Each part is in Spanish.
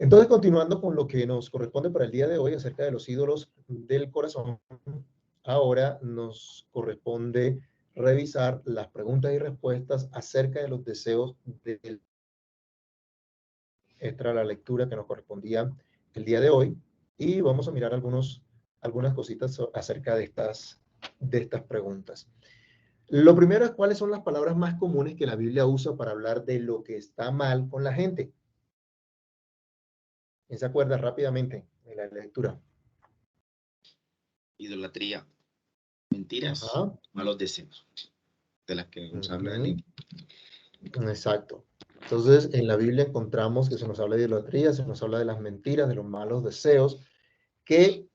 Entonces, continuando con lo que nos corresponde para el día de hoy acerca de los ídolos del corazón, ahora nos corresponde revisar las preguntas y respuestas acerca de los deseos del... Esta era la lectura que nos correspondía el día de hoy y vamos a mirar algunas cositas acerca de estas preguntas. Lo primero es cuáles son las palabras más comunes que la Biblia usa para hablar de lo que está mal con la gente. ¿Quién se acuerda rápidamente de la lectura? Idolatría, mentiras, Ajá. malos deseos, de las que nos habla el libro. Exacto. Entonces, en la Biblia encontramos que se nos habla de idolatría, se nos habla de las mentiras, de los malos deseos, que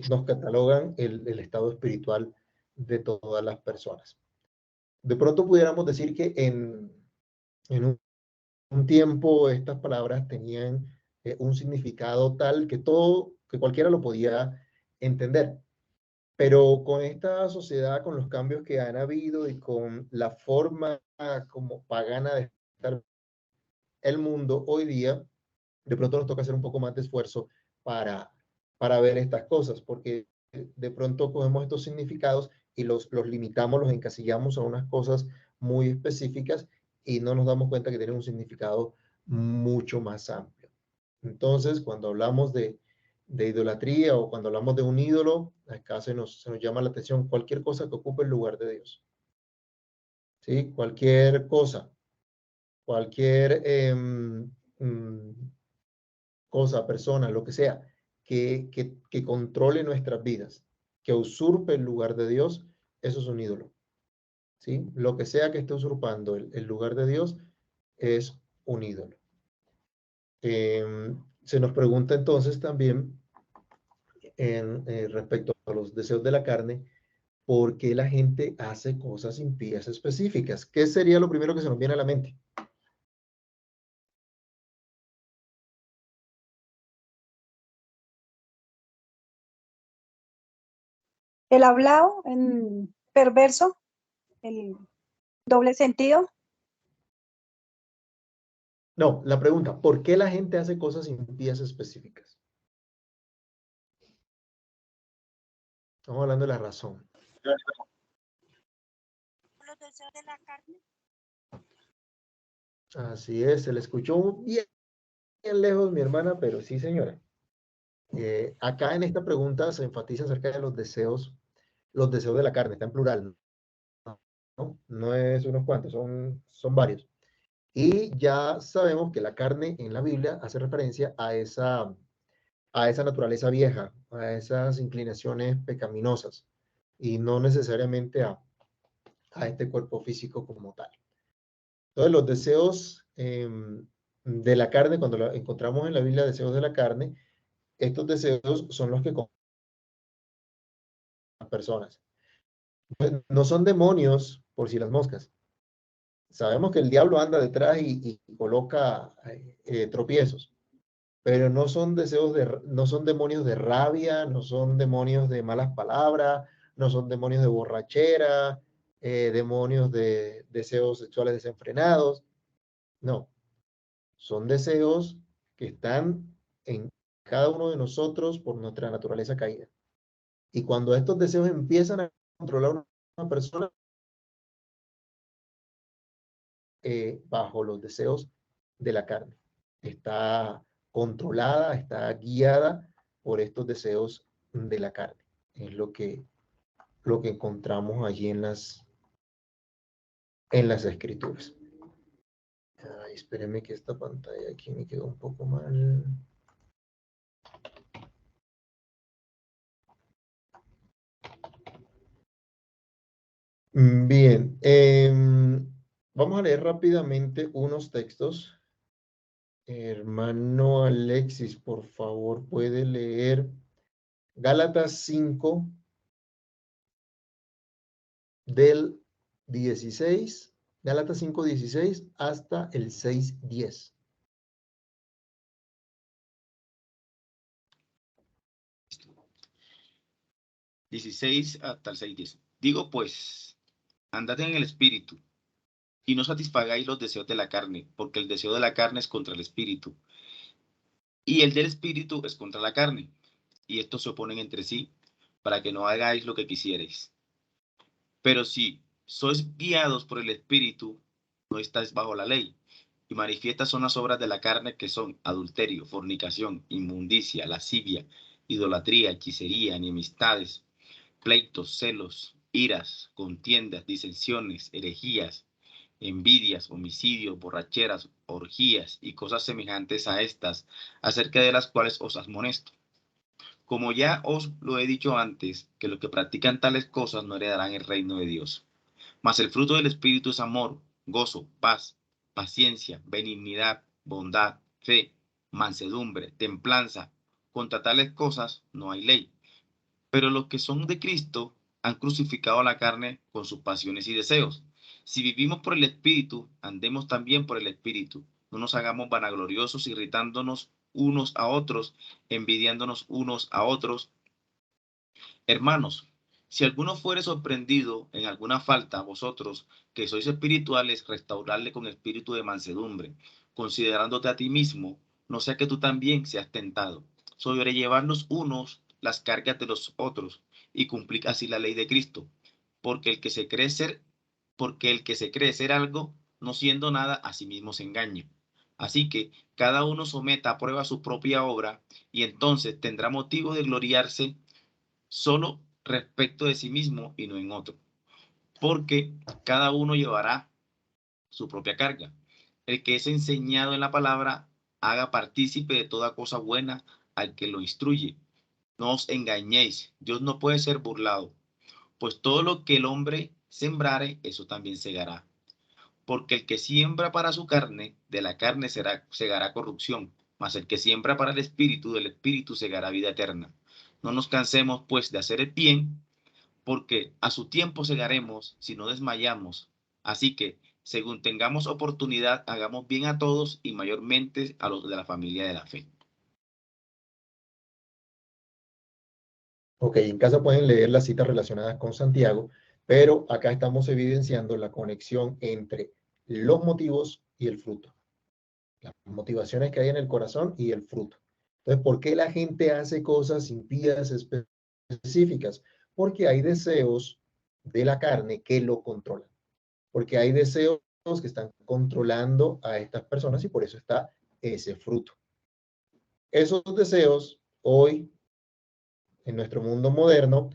nos catalogan el estado espiritual de todas las personas. De pronto pudiéramos decir que en un tiempo estas palabras tenían un significado tal que cualquiera lo podía entender. Pero con esta sociedad, con los cambios que han habido y con la forma como pagana de estar el mundo hoy día, de pronto nos toca hacer un poco más de esfuerzo para ver estas cosas, porque de pronto cogemos estos significados y los limitamos, los encasillamos a unas cosas muy específicas y no nos damos cuenta que tienen un significado mucho más amplio. Entonces, cuando hablamos de idolatría o cuando hablamos de un ídolo, acá se nos llama la atención cualquier cosa que ocupe el lugar de Dios. ¿Sí? Cualquier cosa, cualquier cosa, persona, lo que sea, que controle nuestras vidas, que usurpe el lugar de Dios, eso es un ídolo. ¿Sí? Lo que sea que esté usurpando el lugar de Dios es un ídolo. Se nos pregunta entonces también respecto a los deseos de la carne, ¿por qué la gente hace cosas impías específicas? ¿Qué sería lo primero que se nos viene a la mente? El hablado en perverso, el doble sentido. No, la pregunta, ¿por qué la gente hace cosas impías específicas? Estamos hablando de la razón. Los deseos de la carne. Así es, se le escuchó bien, bien lejos, mi hermana, pero sí, señora. Acá en esta pregunta se enfatiza acerca de los deseos de la carne, está en plural, ¿no? No es unos cuantos, son varios. Y ya sabemos que la carne en la Biblia hace referencia a esa naturaleza vieja, a esas inclinaciones pecaminosas, y no necesariamente a este cuerpo físico como tal. Entonces, los deseos de la carne, cuando lo encontramos en la Biblia, deseos de la carne, estos deseos son los que las personas. No son demonios por si las moscas. Sabemos que el diablo anda detrás y coloca tropiezos, pero no son no son demonios de rabia, no son demonios de malas palabras, no son demonios de borrachera, demonios de deseos sexuales desenfrenados. No, son deseos que están en cada uno de nosotros por nuestra naturaleza caída. Y cuando estos deseos empiezan a controlar a una persona, bajo los deseos de la carne, está controlada, está guiada por estos deseos de la carne. Es lo que encontramos allí en las escrituras. Ay, espérenme que esta pantalla aquí me quedó un poco mal. Bien, vamos a leer rápidamente unos textos. Hermano Alexis, por favor, puede leer Gálatas 5 del 16, Gálatas 5:16 hasta el 6:10. (16 hasta el 6:10). Digo pues, andad en el espíritu, y no satisfagáis los deseos de la carne, porque el deseo de la carne es contra el espíritu, y el del espíritu es contra la carne, y estos se oponen entre sí, para que no hagáis lo que quisierais. Pero si sois guiados por el espíritu, no estáis bajo la ley. Y manifiestas son las obras de la carne, que son adulterio, fornicación, inmundicia, lascivia, idolatría, hechicería, enemistades, pleitos, celos, iras, contiendas, disensiones, herejías, envidias, homicidios, borracheras, orgías y cosas semejantes a estas, acerca de las cuales os admonesto. Como ya os lo he dicho antes, que los que practican tales cosas no heredarán el reino de Dios. Mas el fruto del Espíritu es amor, gozo, paz, paciencia, benignidad, bondad, fe, mansedumbre, templanza. Contra tales cosas no hay ley. Pero los que son de Cristo han crucificado la carne con sus pasiones y deseos. Si vivimos por el Espíritu, andemos también por el Espíritu. No nos hagamos vanagloriosos, irritándonos unos a otros, envidiándonos unos a otros. Hermanos, si alguno fuere sorprendido en alguna falta, vosotros que sois espirituales, restaurarle con espíritu de mansedumbre, considerándote a ti mismo, no sea que tú también seas tentado. Sobrellevarnos unos las cargas de los otros y cumplir así la ley de Cristo. Porque el que se cree ser, porque el que se cree ser algo, no siendo nada, a sí mismo se engaña. Así que cada uno someta a prueba su propia obra y entonces tendrá motivo de gloriarse solo respecto de sí mismo y no en otro, porque cada uno llevará su propia carga. El que es enseñado en la palabra, haga partícipe de toda cosa buena al que lo instruye. No os engañéis, Dios no puede ser burlado, pues todo lo que el hombre sembrare, eso también segará. Porque el que siembra para su carne, de la carne segará corrupción, mas el que siembra para el espíritu, del espíritu segará vida eterna. No nos cansemos, pues, de hacer el bien, porque a su tiempo segaremos si no desmayamos. Así que, según tengamos oportunidad, hagamos bien a todos y mayormente a los de la familia de la fe. Ok, en casa pueden leer las citas relacionadas con Santiago, pero acá estamos evidenciando la conexión entre los motivos y el fruto. Las motivaciones que hay en el corazón y el fruto. Entonces, ¿por qué la gente hace cosas impías específicas? Porque hay deseos de la carne que lo controlan. Porque hay deseos que están controlando a estas personas y por eso está ese fruto. Esos deseos hoy en nuestro mundo moderno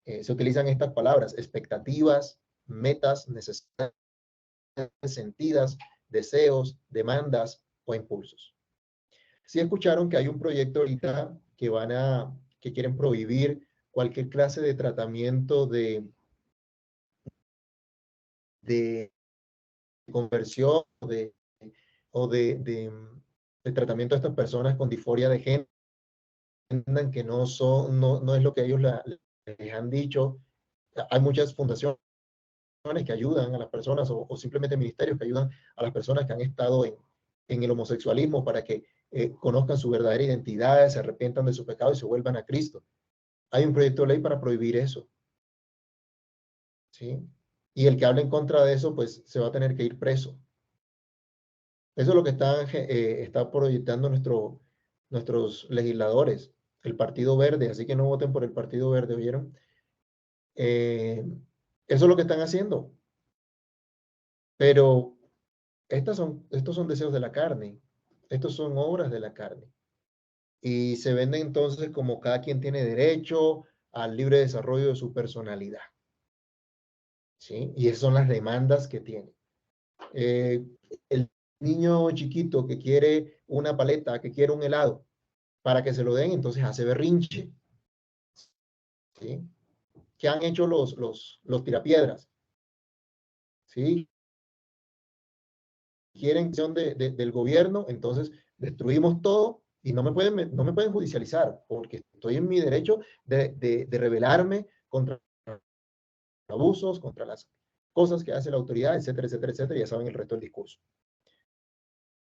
se utilizan estas palabras: expectativas, metas, necesidades sentidas, deseos, demandas o impulsos. Sí escucharon que hay un proyecto ahorita que quieren prohibir cualquier clase de tratamiento de conversión de tratamiento a estas personas con disforia de género, que no es lo que ellos les han dicho. Hay muchas fundaciones que ayudan a las personas o simplemente ministerios que ayudan a las personas que han estado en el homosexualismo para que conozcan su verdadera identidad, se arrepientan de su pecado y se vuelvan a Cristo. Hay un proyecto de ley para prohibir eso, ¿sí? Y el que hable en contra de eso, pues se va a tener que ir preso. Eso es lo que está proyectando nuestros legisladores, el Partido Verde, así que no voten por el Partido Verde, ¿oyeron? Eso es lo que están haciendo. Pero estos son deseos de la carne, estos son obras de la carne. Y se venden entonces como cada quien tiene derecho al libre desarrollo de su personalidad, ¿sí? Y esas son las demandas que tiene. El niño chiquito que quiere una paleta, que quiere un helado, para que se lo den, entonces hace berrinche, ¿sí? ¿Qué han hecho los tirapiedras? ¿Sí? Quieren acción del gobierno, entonces destruimos todo y no me pueden judicializar porque estoy en mi derecho de rebelarme contra abusos, contra las cosas que hace la autoridad, etcétera, etcétera, etcétera. Ya saben el resto del discurso.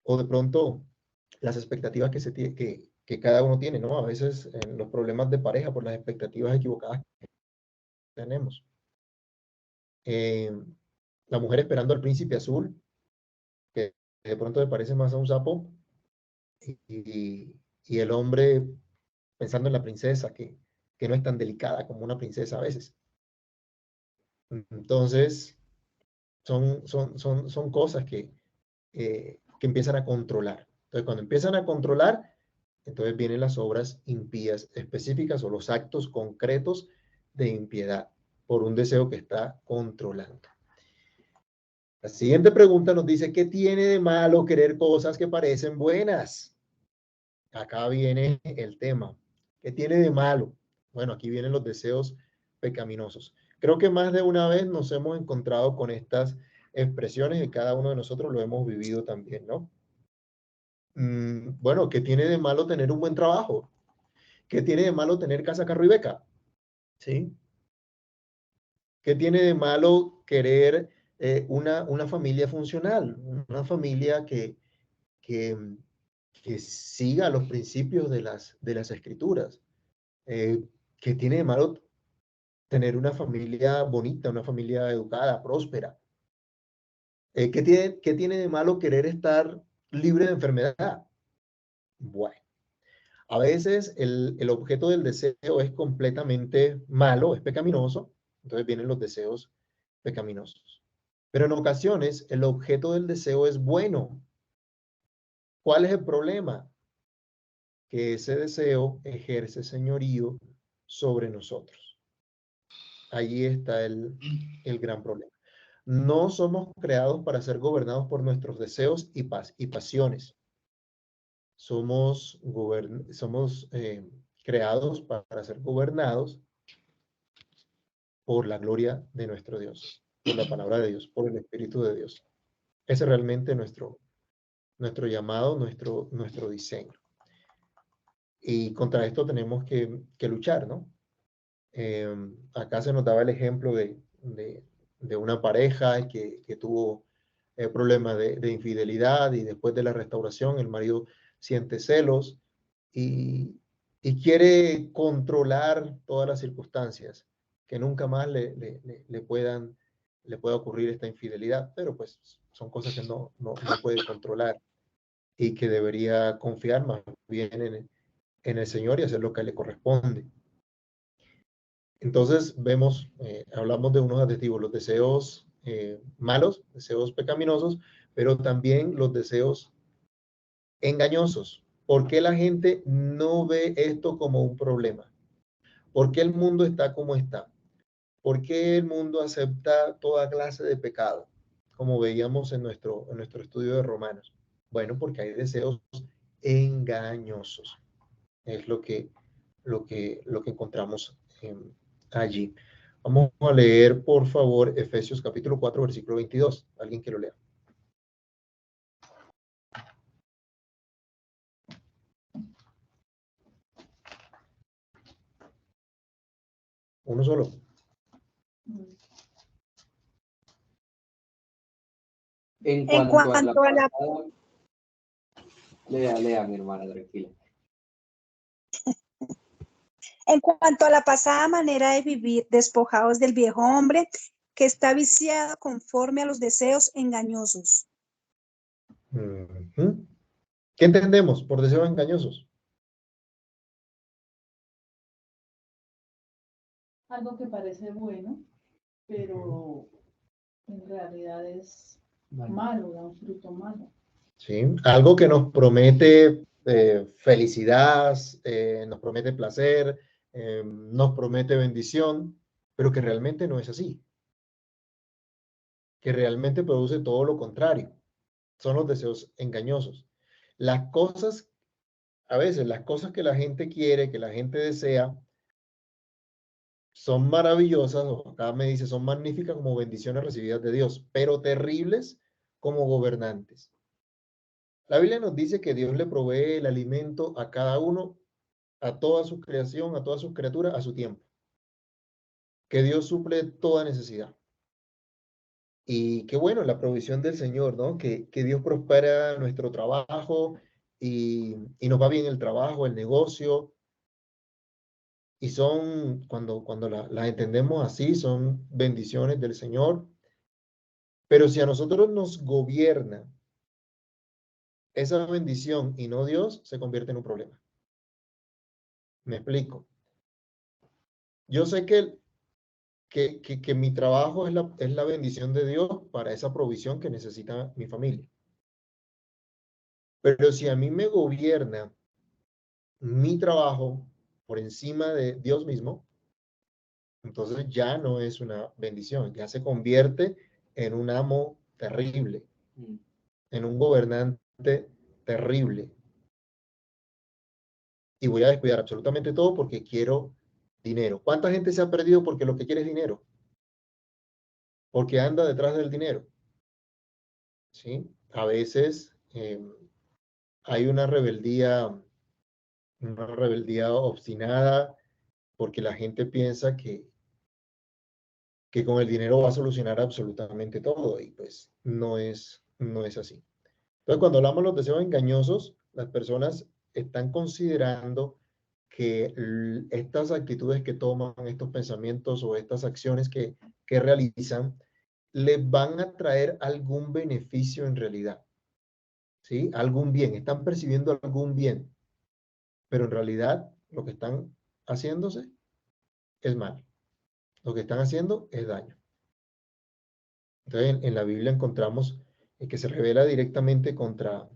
O de pronto las expectativas que cada uno tiene, ¿no? A veces en los problemas de pareja por las expectativas equivocadas que tenemos. La mujer esperando al príncipe azul, que de pronto le parece más a un sapo, y y el hombre pensando en la princesa, que no es tan delicada como una princesa a veces. Entonces, son cosas que empiezan a controlar. Entonces, cuando empiezan a controlar, entonces vienen las obras impías específicas o los actos concretos de impiedad por un deseo que está controlando. La siguiente pregunta nos dice, ¿qué tiene de malo querer cosas que parecen buenas? Acá viene el tema. ¿Qué tiene de malo? Bueno, aquí vienen los deseos pecaminosos. Creo que más de una vez nos hemos encontrado con estas expresiones y cada uno de nosotros lo hemos vivido también, ¿no? Bueno, ¿qué tiene de malo tener un buen trabajo? ¿Qué tiene de malo tener casa, carro y beca? ¿Sí? ¿Qué tiene de malo querer una familia funcional? Una familia que, que siga los principios de las escrituras. ¿Qué tiene de malo tener una familia bonita, una familia educada, próspera? ¿Qué tiene de malo querer estar libre de enfermedad? Bueno, a veces el objeto del deseo es completamente malo, es pecaminoso, entonces vienen los deseos pecaminosos. Pero en ocasiones el objeto del deseo es bueno. ¿Cuál es el problema? Que ese deseo ejerce señorío sobre nosotros. Allí está el gran problema. No somos creados para ser gobernados por nuestros deseos y pasiones. Somos creados para ser gobernados por la gloria de nuestro Dios, por la palabra de Dios, por el Espíritu de Dios. Ese es realmente nuestro llamado, nuestro diseño. Y contra esto tenemos que luchar, ¿no? Acá se nos daba el ejemplo de una pareja que tuvo problemas de infidelidad y después de la restauración el marido siente celos y, y quiere controlar todas las circunstancias, que nunca más le pueda ocurrir esta infidelidad, pero pues son cosas que no puede controlar y que debería confiar más bien en el Señor y hacer lo que le corresponde. Entonces hablamos de unos adjetivos, los deseos malos, deseos pecaminosos, pero también los deseos engañosos. ¿Por qué la gente no ve esto como un problema? ¿Por qué el mundo está como está? ¿Por qué el mundo acepta toda clase de pecado? Como veíamos en nuestro estudio de Romanos. Bueno, porque hay deseos engañosos. Es lo que encontramos allí. Vamos a leer, por favor, Efesios capítulo 4, versículo 22. Alguien que lo lea. Uno solo. En cuanto a la... Lea, mi hermana, tranquila. En cuanto a la pasada manera de vivir, despojados del viejo hombre que está viciado conforme a los deseos engañosos. ¿Qué entendemos por deseos engañosos? Algo que parece bueno, pero en realidad es malo, da un fruto malo. ¿Sí? Algo que nos promete felicidad, nos promete placer, nos promete bendición, pero que realmente no es así. Que realmente produce todo lo contrario. Son los deseos engañosos. A veces las cosas que la gente quiere, que la gente desea, son maravillosas, o acá me dice, son magníficas como bendiciones recibidas de Dios, pero terribles como gobernantes. La Biblia nos dice que Dios le provee el alimento a cada uno, a toda su creación, a todas sus criaturas, a su tiempo. Que Dios suple toda necesidad. Y qué bueno, la provisión del Señor, ¿no? Que Dios prospera nuestro trabajo y nos va bien el trabajo, el negocio. Y cuando las entendemos así, son bendiciones del Señor. Pero si a nosotros nos gobierna esa bendición y no Dios, se convierte en un problema. Me explico. Yo sé que mi trabajo es la bendición de Dios para esa provisión que necesita mi familia. Pero si a mí me gobierna mi trabajo por encima de Dios mismo, entonces ya no es una bendición, ya se convierte en un amo terrible, en un gobernante terrible. Y voy a descuidar absolutamente todo porque quiero dinero. ¿Cuánta gente se ha perdido porque lo que quiere es dinero? Porque anda detrás del dinero. ¿Sí? A veces hay una rebeldía obstinada porque la gente piensa que con el dinero va a solucionar absolutamente todo y pues no es así. Entonces, cuando hablamos de los deseos engañosos, las personas están considerando que estas actitudes que toman, estos pensamientos o estas acciones que realizan, les van a traer algún beneficio en realidad, ¿sí? Algún bien, están percibiendo algún bien, pero en realidad lo que están haciéndose es mal, lo que están haciendo es daño. Entonces, en la Biblia encontramos que se revela directamente contra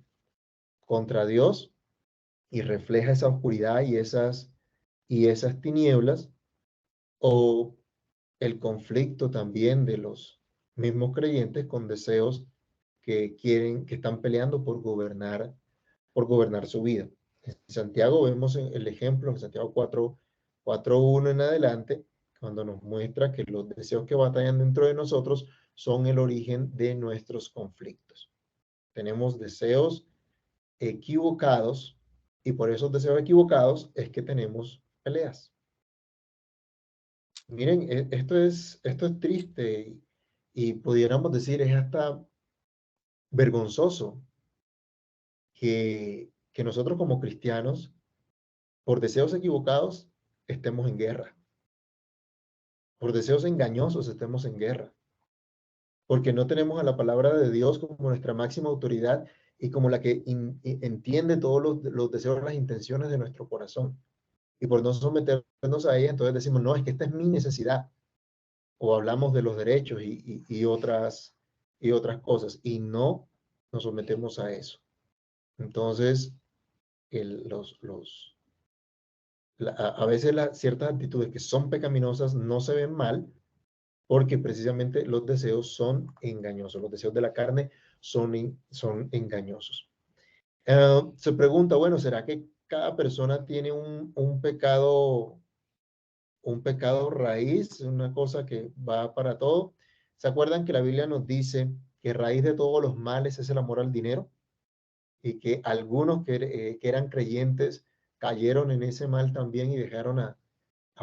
Dios y refleja esa oscuridad y esas tinieblas, o el conflicto también de los mismos creyentes con deseos que están peleando por gobernar su vida. En Santiago vemos el ejemplo, en Santiago 4:1 en adelante, cuando nos muestra que los deseos que batallan dentro de nosotros son el origen de nuestros conflictos. Tenemos deseos equivocados y por esos deseos equivocados es que tenemos peleas. Miren, esto es triste y pudiéramos decir es hasta vergonzoso que nosotros como cristianos, por deseos equivocados, estemos en guerra. Por deseos engañosos estemos en guerra. Porque no tenemos a la palabra de Dios como nuestra máxima autoridad y como la que entiende todos los deseos, las intenciones de nuestro corazón. Y por no someternos a ella, entonces decimos, no, es que esta es mi necesidad. O hablamos de los derechos y otras cosas, y no nos sometemos a eso. Entonces, a veces ciertas actitudes que son pecaminosas no se ven mal porque precisamente los deseos son engañosos, los deseos de la carne son engañosos. Se pregunta, bueno, ¿será que cada persona tiene un pecado raíz, una cosa que va para todo? ¿Se acuerdan que la Biblia nos dice que raíz de todos los males es el amor al dinero? Y que algunos que eran creyentes cayeron en ese mal también y dejaron a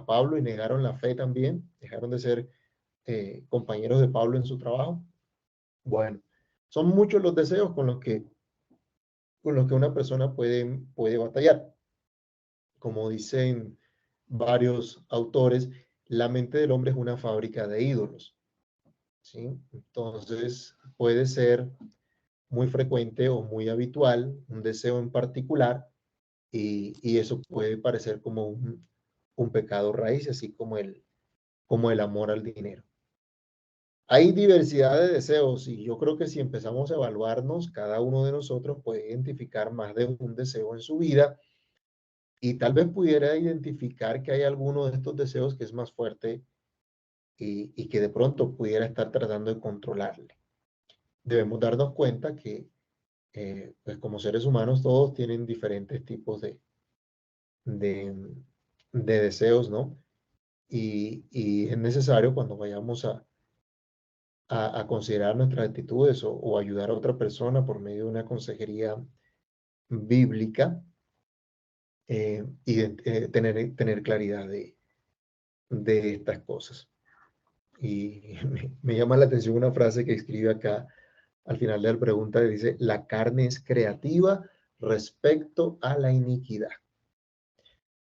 Pablo y negaron la fe también, dejaron de ser compañeros de Pablo en su trabajo. Bueno, son muchos los deseos con los que una persona puede batallar. Como dicen varios autores, la mente del hombre es una fábrica de ídolos, ¿sí? Entonces, puede ser muy frecuente o muy habitual un deseo en particular y eso puede parecer como un pecado raíz, así como el amor al dinero. Hay diversidad de deseos y yo creo que si empezamos a evaluarnos, cada uno de nosotros puede identificar más de un deseo en su vida y tal vez pudiera identificar que hay alguno de estos deseos que es más fuerte y que de pronto pudiera estar tratando de controlarle. Debemos darnos cuenta que pues como seres humanos todos tienen diferentes tipos de, de deseos, ¿no? Y es necesario cuando vayamos a considerar nuestras actitudes o ayudar a otra persona por medio de una consejería bíblica y tener claridad de estas cosas. Y me llama la atención una frase que escribe acá al final de la pregunta, que dice, la carne es creativa respecto a la iniquidad.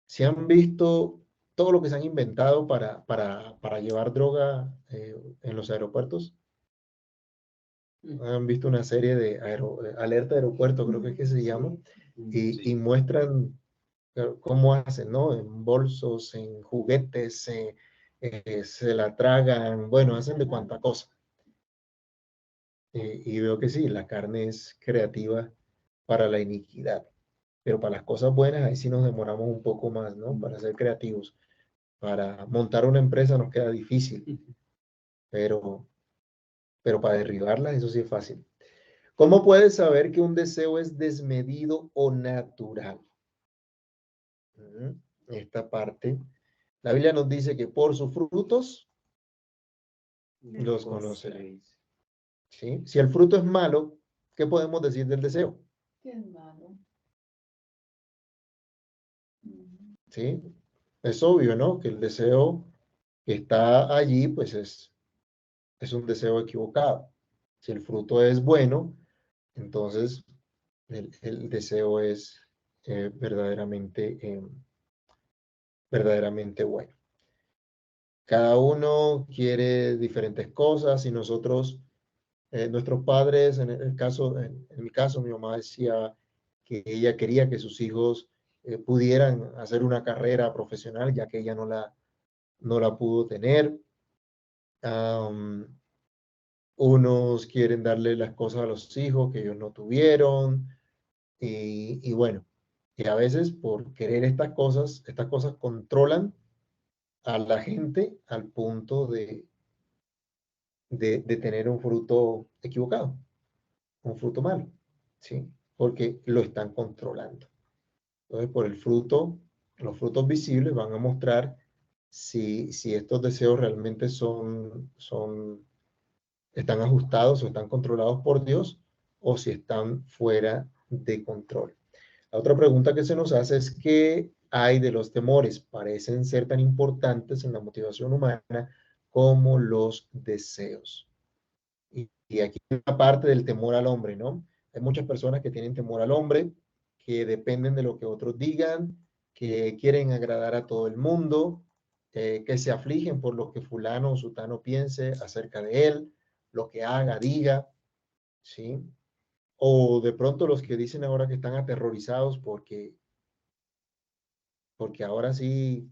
¿Se han visto todo lo que se han inventado para llevar droga en los aeropuertos? Han visto una serie de alerta de aeropuerto, creo que es que se llama, y muestran ¿cómo hacen, no? En bolsos, en juguetes, se la tragan, bueno, hacen de cuanta cosa. Y veo que sí, la carne es creativa para la iniquidad, pero para las cosas buenas ahí sí nos demoramos un poco más, ¿no? Para ser creativos. Para montar una empresa nos queda difícil, pero para derribarla eso sí es fácil. ¿Cómo puedes saber que un deseo es desmedido o natural? Esta parte, la Biblia nos dice que por sus frutos los conoceréis. ¿Sí? Si el fruto es malo, ¿qué podemos decir del deseo? Que es malo. ¿Sí? Es obvio, ¿no? Que el deseo que está allí, pues es un deseo equivocado. Si el fruto es bueno, entonces el deseo es verdaderamente bueno. Cada uno quiere diferentes cosas y nosotros, nuestros padres, en mi caso, mi mamá decía que ella quería que sus hijos pudieran hacer una carrera profesional, ya que ella no la pudo tener. Unos quieren darle las cosas a los hijos que ellos no tuvieron. Y bueno, y a veces por querer estas cosas controlan a la gente al punto de tener un fruto equivocado, un fruto malo, ¿sí? Porque lo están controlando. Entonces, por el fruto, los frutos visibles van a mostrar si estos deseos realmente están ajustados o están controlados por Dios o si están fuera de control. La otra pregunta que se nos hace es ¿qué hay de los temores? Parecen ser tan importantes en la motivación humana como los deseos. Y aquí una parte del temor al hombre, ¿no? Hay muchas personas que tienen temor al hombre, que dependen de lo que otros digan, que quieren agradar a todo el mundo, que se afligen por lo que fulano o sutano piense acerca de él, lo que haga, diga, ¿sí? O de pronto los que dicen ahora que están aterrorizados porque ahora sí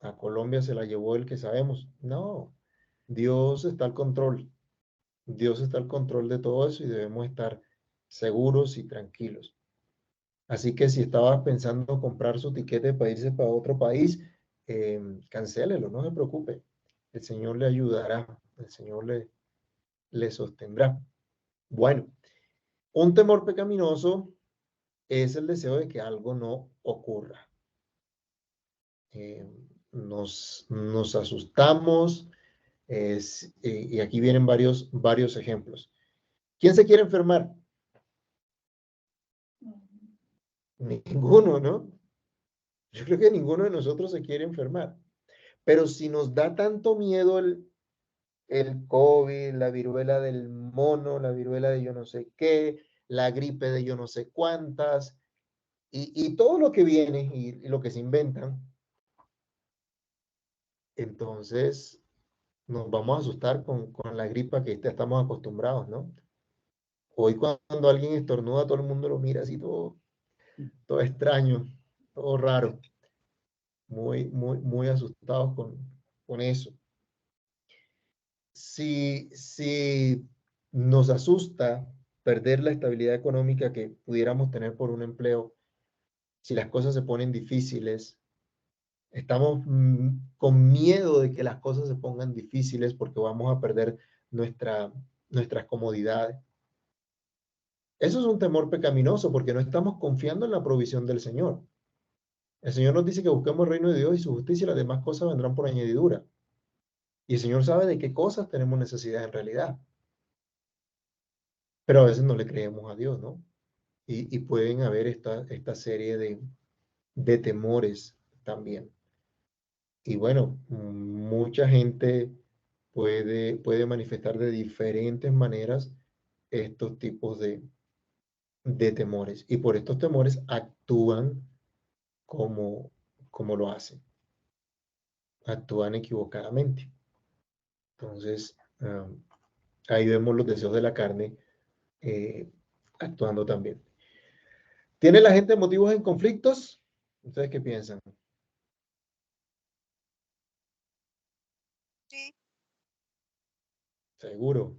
a Colombia se la llevó el que sabemos. No, Dios está al control. Dios está al control de todo eso y debemos estar seguros y tranquilos. Así que si estabas pensando comprar su tiquete para irse para otro país, cancélelo, no se preocupe. El Señor le ayudará, el Señor le sostendrá. Bueno, un temor pecaminoso es el deseo de que algo no ocurra. Nos asustamos y aquí vienen varios ejemplos. ¿Quién se quiere enfermar? Ninguno, ¿no? Yo creo que ninguno de nosotros se quiere enfermar. Pero si nos da tanto miedo el COVID, la viruela del mono, la viruela de yo no sé qué, la gripe de yo no sé cuántas, y todo lo que viene y lo que se inventan, entonces nos vamos a asustar con la gripa que estamos acostumbrados, ¿no? Hoy cuando alguien estornuda, todo el mundo lo mira así todo extraño, todo raro, muy asustados con eso. Si nos asusta perder la estabilidad económica que pudiéramos tener por un empleo, si las cosas se ponen difíciles, estamos con miedo de que las cosas se pongan difíciles porque vamos a perder nuestras comodidades. Eso es un temor pecaminoso porque no estamos confiando en la provisión del Señor. El Señor nos dice que busquemos el reino de Dios y su justicia y las demás cosas vendrán por añadidura. Y el Señor sabe de qué cosas tenemos necesidad en realidad. Pero a veces no le creemos a Dios, ¿no? Y pueden haber esta serie de temores también. Y bueno, mucha gente puede manifestar de diferentes maneras estos tipos de temores. Y por estos temores actúan como lo hacen. Actúan equivocadamente. Entonces, ahí vemos los deseos de la carne actuando también. ¿Tiene la gente motivos en conflictos? ¿Ustedes qué piensan? Sí. Seguro.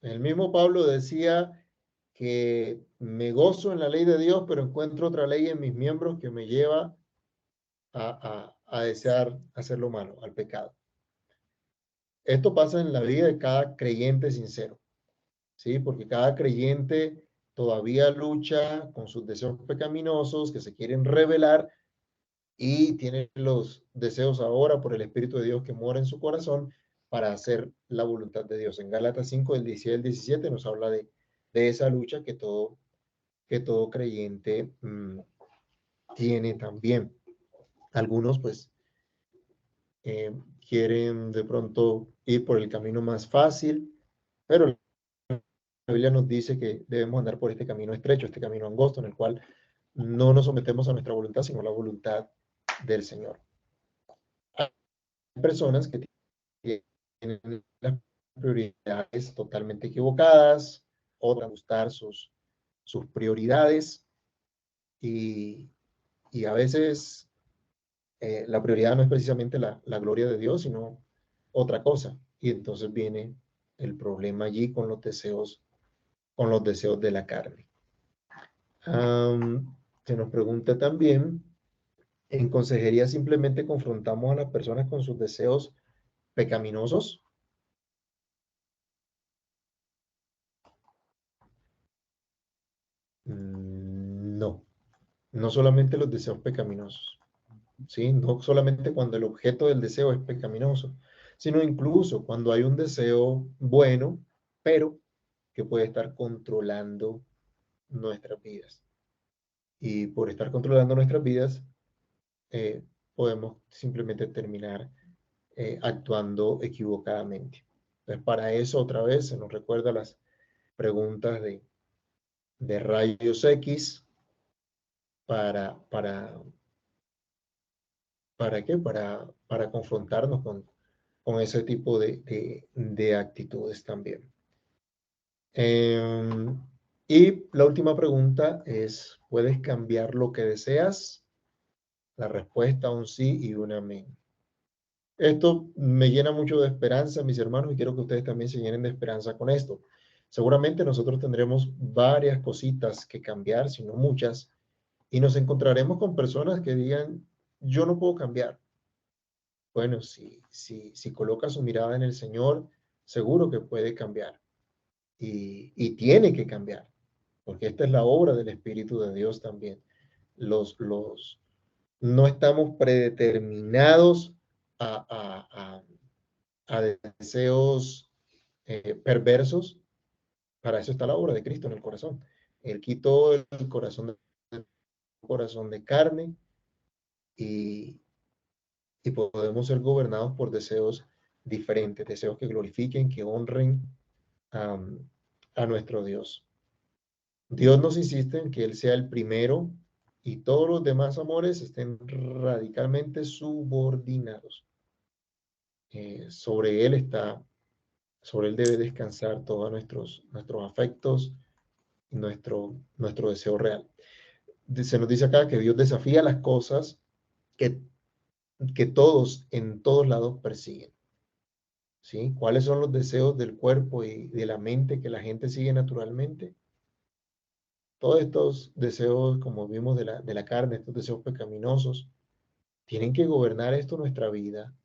El mismo Pablo decía que me gozo en la ley de Dios, pero encuentro otra ley en mis miembros que me lleva a desear hacer lo malo, al pecado. Esto pasa en la vida de cada creyente sincero, ¿sí? Porque cada creyente todavía lucha con sus deseos pecaminosos que se quieren revelar y tiene los deseos ahora por el Espíritu de Dios que mora en su corazón para hacer la voluntad de Dios. En Gálatas 5, del 16 al 17 nos habla de esa lucha que todo creyente tiene también. Algunos pues quieren de pronto ir por el camino más fácil, pero la Biblia nos dice que debemos andar por este camino estrecho, este camino angosto, en el cual no nos sometemos a nuestra voluntad, sino a la voluntad del Señor. Hay personas que tienen las prioridades totalmente equivocadas, otras ajustar sus prioridades y a veces la prioridad no es precisamente la gloria de Dios, sino otra cosa. Y entonces viene el problema allí con los deseos de la carne. Se nos pregunta también, ¿en consejería simplemente confrontamos a las personas con sus deseos pecaminosos? No, no solamente los deseos pecaminosos, ¿sí? No solamente cuando el objeto del deseo es pecaminoso, sino incluso cuando hay un deseo bueno, pero que puede estar controlando nuestras vidas. Y por estar controlando nuestras vidas, podemos simplemente terminar actuando equivocadamente. Entonces, para eso otra vez se nos recuerda las preguntas de rayos X ¿para qué? Para confrontarnos con ese tipo de actitudes también. Y la última pregunta es, ¿puedes cambiar lo que deseas? La respuesta un sí y un amén. Esto me llena mucho de esperanza, mis hermanos, y quiero que ustedes también se llenen de esperanza con esto. Seguramente nosotros tendremos varias cositas que cambiar, si no muchas, y nos encontraremos con personas que digan, yo no puedo cambiar. Bueno, si coloca su mirada en el Señor, seguro que puede cambiar y tiene que cambiar, porque esta es la obra del Espíritu de Dios también. No estamos predeterminados a deseos perversos. Para eso está la obra de Cristo en el corazón. Él quitó el corazón de carne y podemos ser gobernados por deseos diferentes, deseos que glorifiquen, que honren a nuestro Dios. Dios nos insiste en que Él sea el primero y todos los demás amores estén radicalmente subordinados. Sobre Él debe descansar todos nuestros afectos y nuestro deseo real. Se nos dice acá que Dios desafía las cosas que todos en todos lados persiguen. ¿Sí? ¿Cuáles son los deseos del cuerpo y de la mente que la gente sigue naturalmente? Todos estos deseos, como vimos de la carne, estos deseos pecaminosos, tienen que gobernar esto nuestra vida.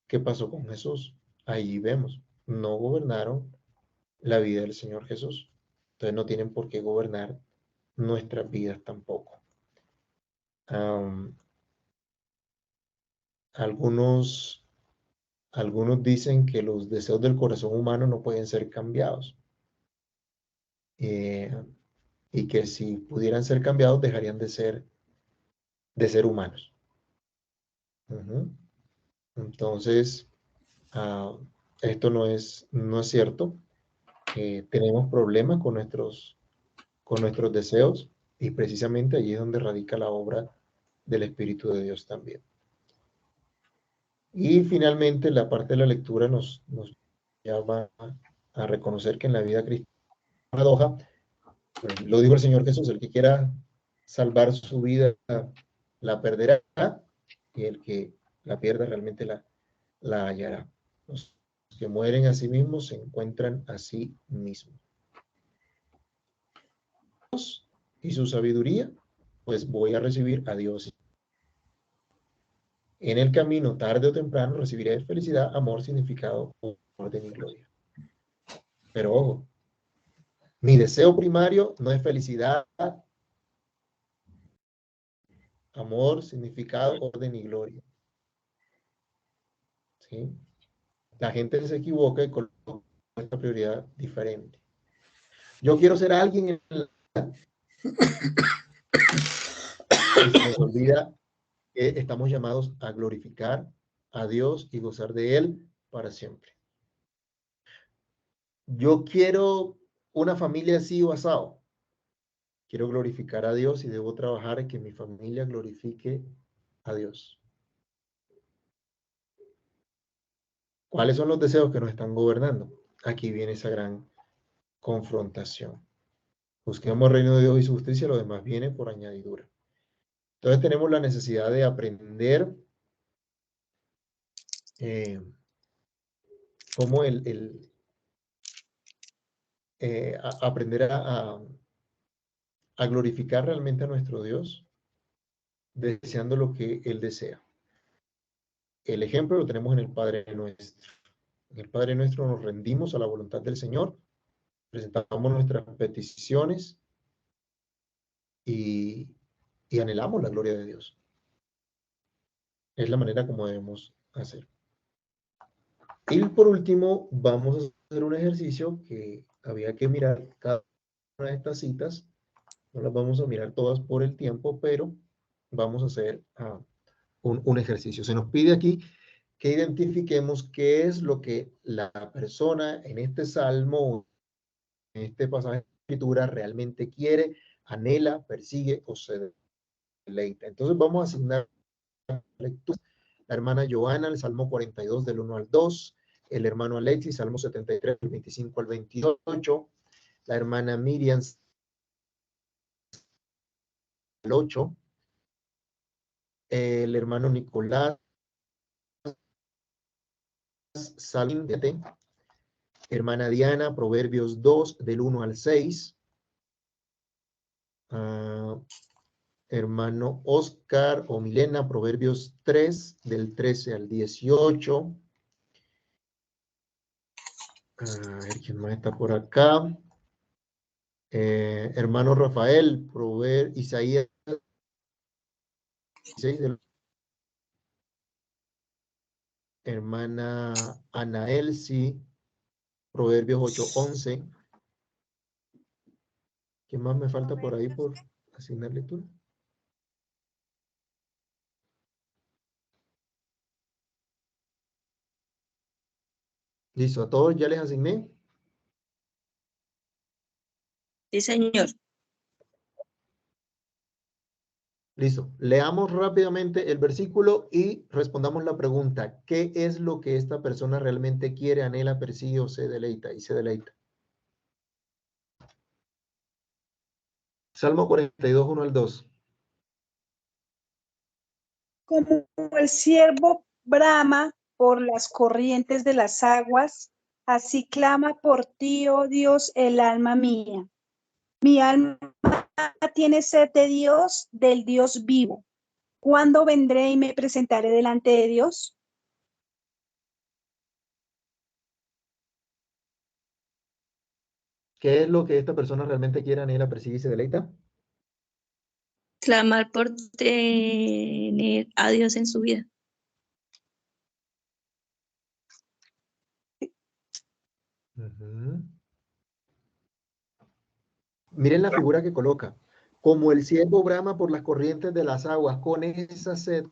¿Qué pasó con Jesús? Ahí vemos, no gobernaron la vida del Señor Jesús. Entonces no tienen por qué gobernar nuestras vidas tampoco. Algunos dicen que los deseos del corazón humano no pueden ser cambiados. Y que si pudieran ser cambiados dejarían de ser humanos. Entonces, esto no es cierto. Tenemos problemas con nuestros deseos y precisamente allí es donde radica la obra del Espíritu de Dios también. Y finalmente la parte de la lectura nos llama a reconocer que en la vida cristiana paradoja, lo dijo el Señor Jesús, el que quiera salvar su vida la perderá, y el que la pierda realmente la hallará. Los que mueren a sí mismos se encuentran a sí mismos. Y su sabiduría, pues voy a recibir a Dios. En el camino, tarde o temprano, recibiré felicidad, amor, significado, orden y gloria. Pero ojo, mi deseo primario no es felicidad, amor, significado, orden y gloria. ¿Sí? La gente se equivoca y coloca esta prioridad diferente. Yo quiero ser alguien en la... y se nos olvida que estamos llamados a glorificar a Dios y gozar de Él para siempre. Yo quiero una familia así o asado. Quiero glorificar a Dios y debo trabajar en que mi familia glorifique a Dios. ¿Cuáles son los deseos que nos están gobernando? Aquí viene esa gran confrontación. Busquemos el reino de Dios y su justicia, lo demás viene por añadidura. Entonces tenemos la necesidad de aprender cómo aprender a glorificar realmente a nuestro Dios, deseando lo que Él desea. El ejemplo lo tenemos en el Padre Nuestro. En el Padre Nuestro nos rendimos a la voluntad del Señor, presentamos nuestras peticiones y anhelamos la gloria de Dios. Es la manera como debemos hacer. Y por último, vamos a hacer un ejercicio que había que mirar cada una de estas citas. No las vamos a mirar todas por el tiempo, pero vamos a hacer un ejercicio. Se nos pide aquí que identifiquemos qué es lo que la persona en este salmo, en este pasaje de escritura, realmente quiere, anhela, persigue o se deleita. Entonces vamos a asignar lectura. La hermana Joana, el Salmo 42 del 1 al 2, el hermano Alexis, Salmo 73 del 25 al 28, la hermana Miriam, el 8, el hermano Nicolás, Salmo 7, hermana Diana, Proverbios 2 del 1 al 6, hermano Oscar o Milena, Proverbios 3 del 13 al 18. A ver quién más está por acá. Hermano Rafael, Isaías 6 del... Hermana Ana Elsie, Proverbios 8:11. ¿Qué más me falta por ahí por asignar lectura? Listo, a todos ya les asigné. Sí, señor. Listo, leamos rápidamente el versículo y respondamos la pregunta. ¿Qué es lo que esta persona realmente quiere, anhela, persigue o se deleita? Y se deleita. Salmo 42, 1 al 2. Como el ciervo brama por las corrientes de las aguas, así clama por ti, oh Dios, el alma mía. Mi alma tiene sed de Dios, del Dios vivo. ¿Cuándo vendré y me presentaré delante de Dios? ¿Qué es lo que esta persona realmente quiere, anhela, persigue y se deleita? Clamar por tener a Dios en su vida. Miren la figura que coloca. Como el ciervo brama por las corrientes de las aguas, con esa sed,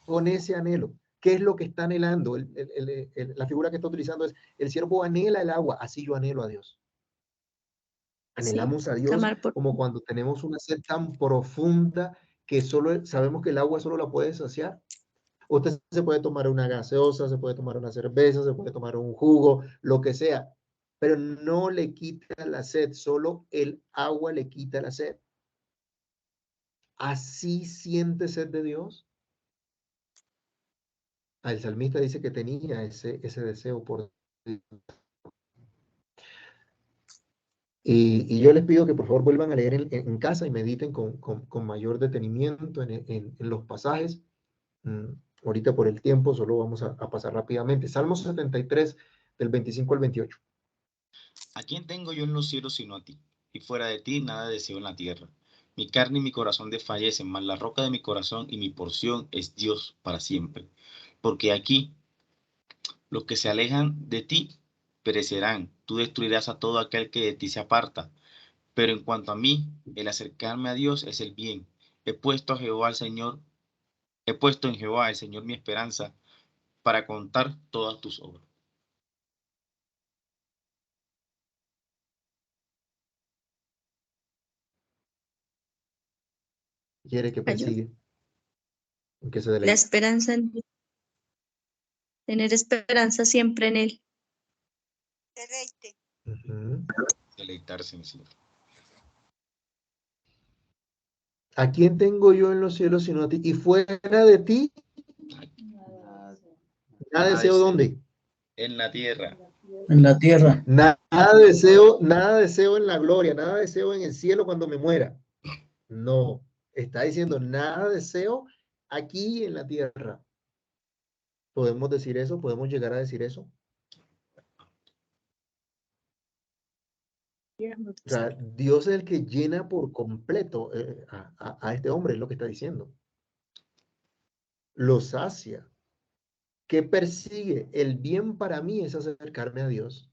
con ese anhelo. ¿Qué es lo que está anhelando? La figura que está utilizando es, el siervo anhela el agua, así yo anhelo a Dios. Anhelamos Sí, a Dios como cuando tenemos una sed tan profunda que solo sabemos que el agua solo la puede saciar. Usted se puede tomar una gaseosa, se puede tomar una cerveza, se puede tomar un jugo, lo que sea, pero no le quita la sed, solo el agua le quita la sed. ¿Así siente sed de Dios? El salmista dice que tenía ese deseo por Dios. Y yo les pido que por favor vuelvan a leer en casa y mediten con mayor detenimiento en los pasajes. Ahorita por el tiempo solo vamos a pasar rápidamente. Salmo 73, del 25 al 28. ¿A quién tengo yo en los cielos sino a ti? Y fuera de ti nada deseo en la tierra. Mi carne y mi corazón desfallecen, mas la roca de mi corazón y mi porción es Dios para siempre. Porque aquí los que se alejan de ti perecerán. Tú destruirás a todo aquel que de ti se aparta. Pero en cuanto a mí, el acercarme a Dios es el bien. He puesto a Jehová al Señor, he puesto en Jehová el Señor mi esperanza para contar todas tus obras. ¿Quiere que ¿Ayuda? persigue? ¿En qué se La deleita? esperanza en Dios. Tener esperanza siempre en Él. Ujú. Deleitarse en sí. ¿A quién tengo yo en los cielos sino a ti? Y fuera de ti, Nada deseo. nada deseo ¿dónde? En la tierra. En la tierra. En la tierra. Nada deseo en la gloria, nada deseo en el cielo cuando me muera. No, está diciendo nada deseo aquí en la tierra. ¿Podemos decir eso? ¿Podemos llegar a decir eso? O sea, Dios es el que llena por completo a este hombre, es lo que está diciendo. Lo sacia. ¿Qué persigue? El bien para mí es acercarme a Dios.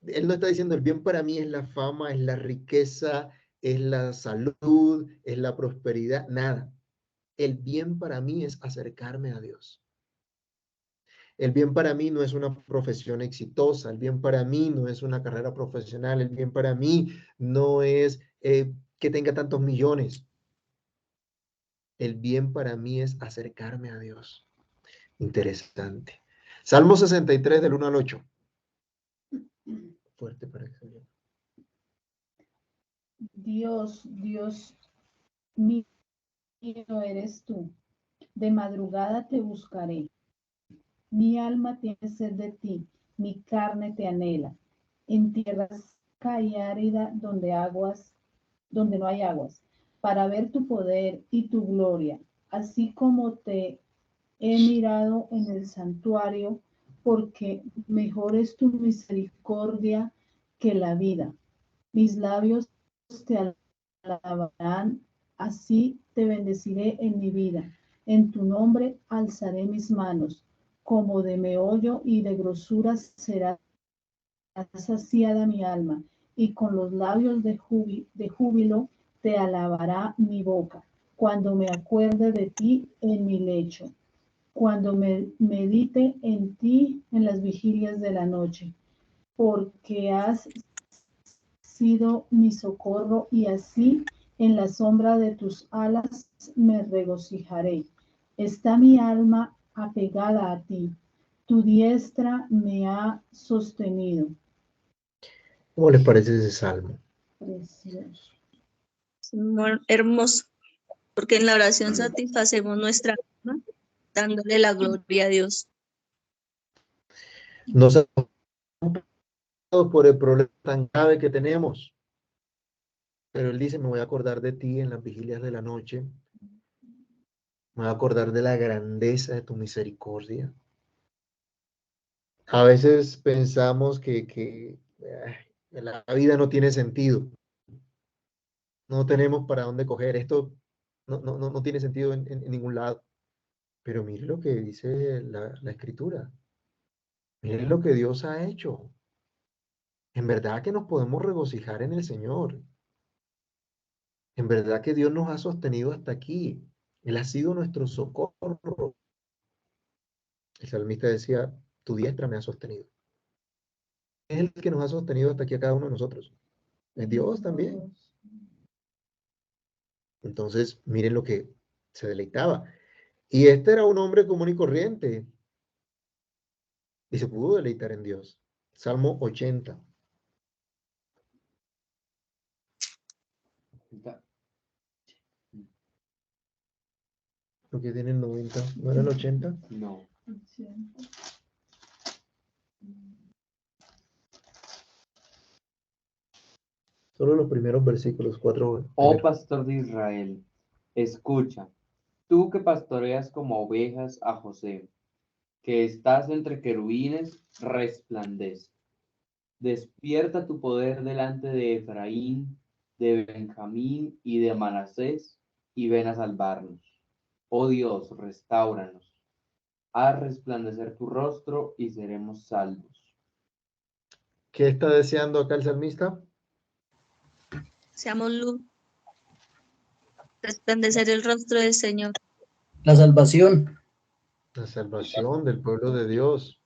Él no está diciendo el bien para mí es la fama, es la riqueza, es la salud, es la prosperidad, nada. El bien para mí es acercarme a Dios. El bien para mí no es una profesión exitosa, el bien para mí no es una carrera profesional, el bien para mí no es que tenga tantos millones. El bien para mí es acercarme a Dios. Interesante. Salmo 63 del 1 al 8. Fuerte para que se vea. Dios mío eres tú. De madrugada te buscaré. Mi alma tiene sed de ti, mi carne te anhela. En tierra seca y árida donde no hay aguas, para ver tu poder y tu gloria, así como te he mirado en el santuario, porque mejor es tu misericordia que la vida. Mis labios te alabarán, así te bendeciré en mi vida. En tu nombre alzaré mis manos, como de meollo y de grosura será saciada mi alma, y con los labios de júbilo te alabará mi boca, cuando me acuerde de ti en mi lecho, cuando me medite en ti en las vigilias de la noche, porque has sido mi socorro y así en la sombra de tus alas me regocijaré. Está mi alma apegada a ti, tu diestra me ha sostenido. ¿Cómo les parece ese salmo? Precioso. Hermoso, porque en la oración satisfacemos nuestra alma, dándole la gloria a Dios. Nos ha por el problema tan grave que tenemos. Pero él dice, me voy a acordar de ti en las vigilias de la noche. Me voy a acordar de la grandeza de tu misericordia. A veces pensamos que la vida no tiene sentido. No tenemos para dónde coger. Esto no tiene sentido en ningún lado. Pero mire lo que dice la Escritura. Mire lo que Dios ha hecho. En verdad que nos podemos regocijar en el Señor. En verdad que Dios nos ha sostenido hasta aquí. Él ha sido nuestro socorro. El salmista decía, tu diestra me ha sostenido. Es el que nos ha sostenido hasta aquí a cada uno de nosotros. Es Dios también. Entonces, miren lo que se deleitaba. Y este era un hombre común y corriente. Y se pudo deleitar en Dios. Salmo 80. Porque tiene el 90, ¿no era el 80? No. Solo los primeros versículos, 4. Oh pastor de Israel, escucha, tú que pastoreas como ovejas a José, que estás entre querubines, resplandece. Despierta tu poder delante de Efraín, de Benjamín y de Manasés, y ven a salvarnos. Oh Dios, restáuranos. Haz resplandecer tu rostro y seremos salvos. ¿Qué está deseando acá el salmista? Seamos luz, resplandecer el rostro del Señor. La salvación. La salvación del pueblo de Dios,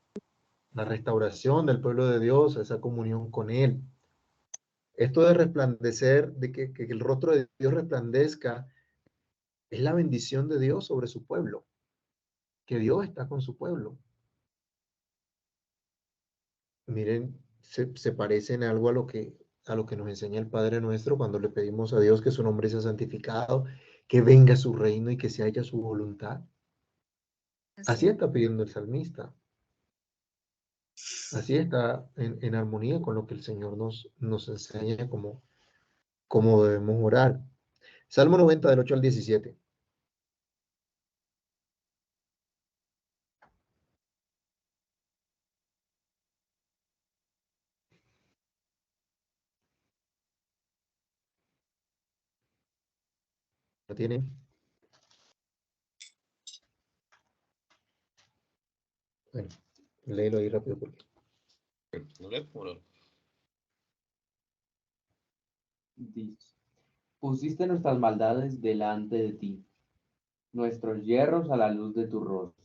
la restauración del pueblo de Dios, esa comunión con Él. Esto de resplandecer, de que el rostro de Dios resplandezca, es la bendición de Dios sobre su pueblo, que Dios está con su pueblo. Miren, se parecen algo a lo que nos enseña el Padre nuestro cuando le pedimos a Dios que su nombre sea santificado, que venga su reino y que se haga su voluntad. Así está pidiendo el salmista. Así está en armonía con lo que el Señor nos enseña cómo debemos orar. Salmo 90 del 8 al 17. ¿Lo tiene? Bueno, léelo ahí rápido porque. ¿No le pongo? Dice, pusiste nuestras maldades delante de ti, nuestros yerros a la luz de tu rostro,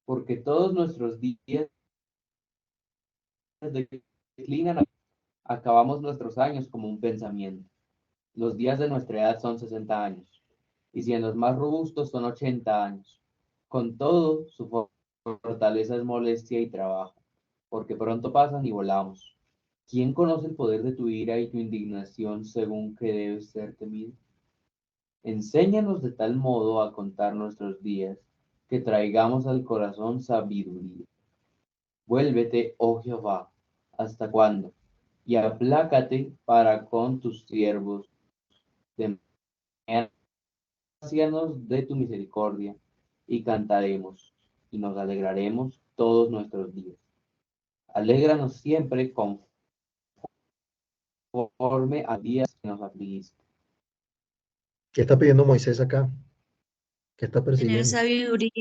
porque todos nuestros días declinan, acabamos nuestros años como un pensamiento. Los días de nuestra edad son 60 años, y si en los más robustos son 80 años. Con todo, su fortaleza es molestia y trabajo, porque pronto pasan y volamos. ¿Quién conoce el poder de tu ira y tu indignación según que debes ser temido? Enséñanos de tal modo a contar nuestros días, que traigamos al corazón sabiduría. Vuélvete, oh Jehová, ¿hasta cuándo? Y aplácate para con tus siervos. Sácianos de tu misericordia, y cantaremos, y nos alegraremos todos nuestros días. Alégranos siempre conforme a días que nos afligiste. ¿Qué está pidiendo Moisés acá? ¿Qué está Tener persiguiendo? sabiduría.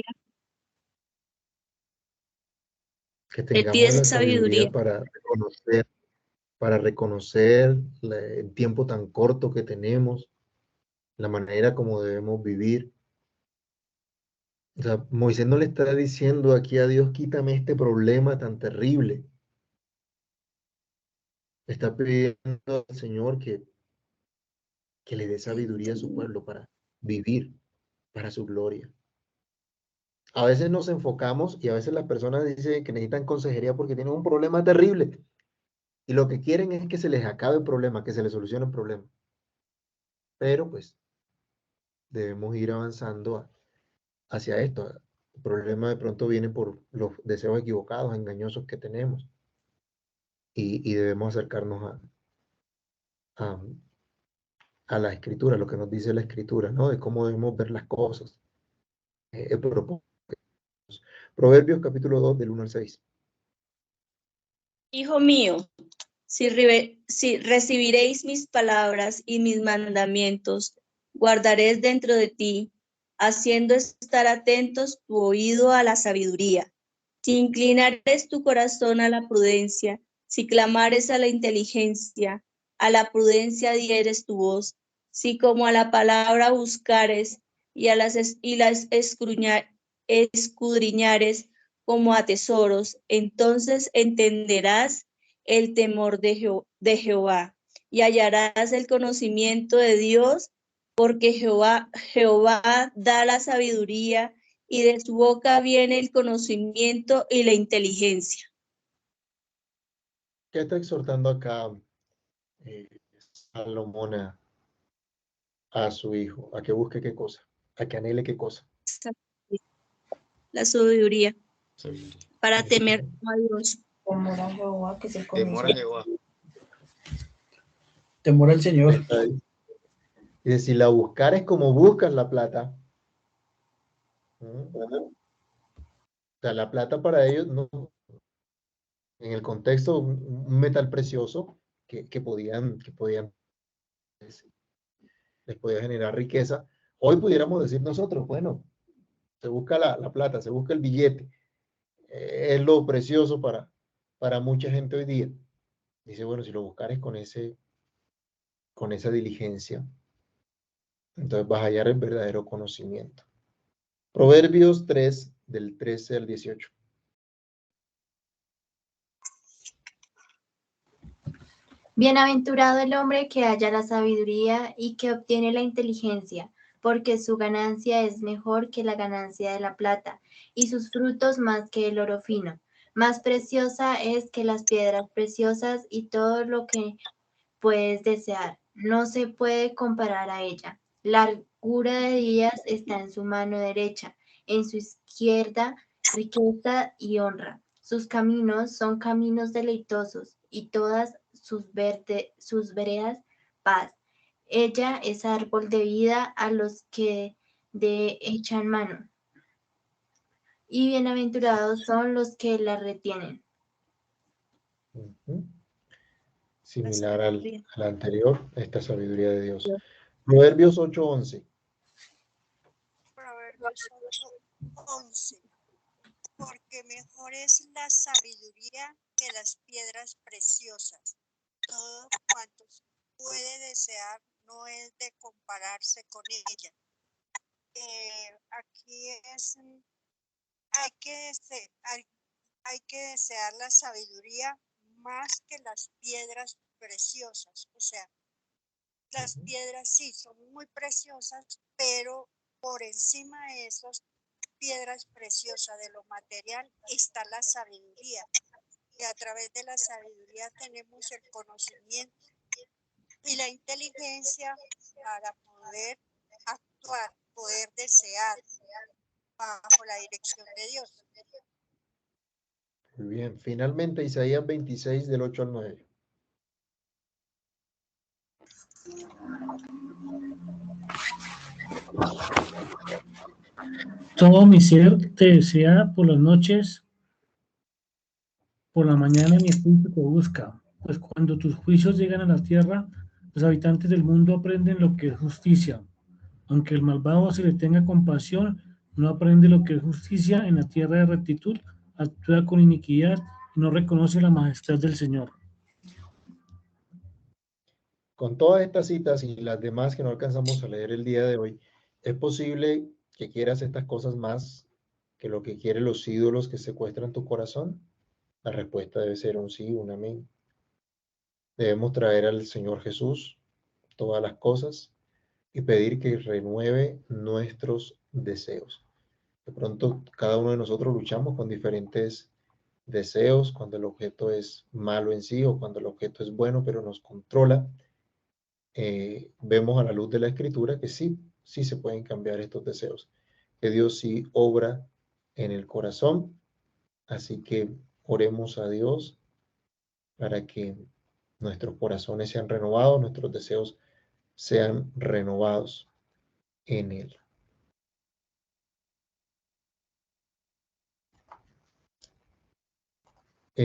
Que Le tengamos pides la sabiduría. sabiduría para reconocer el tiempo tan corto que tenemos, la manera como debemos vivir. O sea, Moisés no le está diciendo aquí a Dios, quítame este problema tan terrible. Está pidiendo al Señor que le dé sabiduría a su pueblo para vivir para su gloria. A veces nos enfocamos y a veces las personas dicen que necesitan consejería porque tienen un problema terrible y lo que quieren es que se les acabe el problema, que se les solucione el problema. Pero pues debemos ir avanzando hacia esto. El problema de pronto viene por los deseos equivocados, engañosos que tenemos y debemos acercarnos a, a la escritura, lo que nos dice la escritura, ¿no? De cómo debemos ver las cosas. Proverbios capítulo 2 del 1 al 6. Hijo mío, si recibiréis mis palabras y mis mandamientos, guardaréis dentro de ti, haciendo estar atentos tu oído a la sabiduría. Si inclinares tu corazón a la prudencia, si clamares a la inteligencia, a la prudencia dieres tu voz, si como a la palabra buscares y las escudriñares como a tesoros, entonces entenderás el temor de Jehová y hallarás el conocimiento de Dios, porque Jehová da la sabiduría y de su boca viene el conocimiento y la inteligencia. ¿Qué está exhortando acá Salomón a su hijo? ¿A que busque qué cosa? ¿A que anhele qué cosa? La sabiduría, Sabiduría. para temer a Dios. Temor a Jehová, que se Temor a Jehová. Temor al Señor. Está ahí. Y si la buscares como buscas la plata, o sea, la plata para ellos, no, en el contexto, un metal precioso que podían, les podía generar riqueza. Hoy pudiéramos decir nosotros, bueno, se busca la plata, se busca el billete, es lo precioso para mucha gente hoy día. Dice, bueno, si lo buscares con esa diligencia, entonces vas a hallar el verdadero conocimiento. Proverbios 3, del 13 al 18. Bienaventurado el hombre que halla la sabiduría y que obtiene la inteligencia, porque su ganancia es mejor que la ganancia de la plata, y sus frutos más que el oro fino. Más preciosa es que las piedras preciosas y todo lo que puedes desear. No se puede comparar a ella. Largura de días está en su mano derecha, en su izquierda riqueza y honra. Sus caminos son caminos deleitosos y todas sus veredas paz. Ella es árbol de vida a los que de echan mano. Y bienaventurados son los que la retienen. Similar al anterior, esta sabiduría de Dios. Proverbios 8:11. Proverbios 8:11. Porque mejor es la sabiduría que las piedras preciosas. Todo cuanto se puede desear no es de compararse con ella. Aquí es, hay que desear la sabiduría más que las piedras preciosas. O sea, las piedras sí son muy preciosas, pero por encima de esas piedras preciosas de lo material está la sabiduría. Y a través de la sabiduría tenemos el conocimiento y la inteligencia para poder actuar, poder desear bajo la dirección de Dios. Muy bien, finalmente Isaías 26 del 8 al 9. Todo mi ser te desea por las noches, por la mañana mi espíritu te busca, pues cuando tus juicios llegan a la tierra, los habitantes del mundo aprenden lo que es justicia. Aunque el malvado se le tenga compasión, no aprende lo que es justicia en la tierra de rectitud, actúa con iniquidad y no reconoce la majestad del Señor. Con todas estas citas y las demás que no alcanzamos a leer el día de hoy, es posible que quieras estas cosas más que lo que quieren los ídolos que secuestran tu corazón. La respuesta debe ser un sí, un amén. Debemos traer al Señor Jesús todas las cosas y pedir que renueve nuestros deseos. De pronto, cada uno de nosotros luchamos con diferentes deseos, cuando el objeto es malo en sí o cuando el objeto es bueno, pero nos controla. Vemos a la luz de la Escritura que sí se pueden cambiar estos deseos, que Dios sí obra en el corazón. Así que oremos a Dios para que nuestros corazones sean renovados, nuestros deseos sean renovados en Él.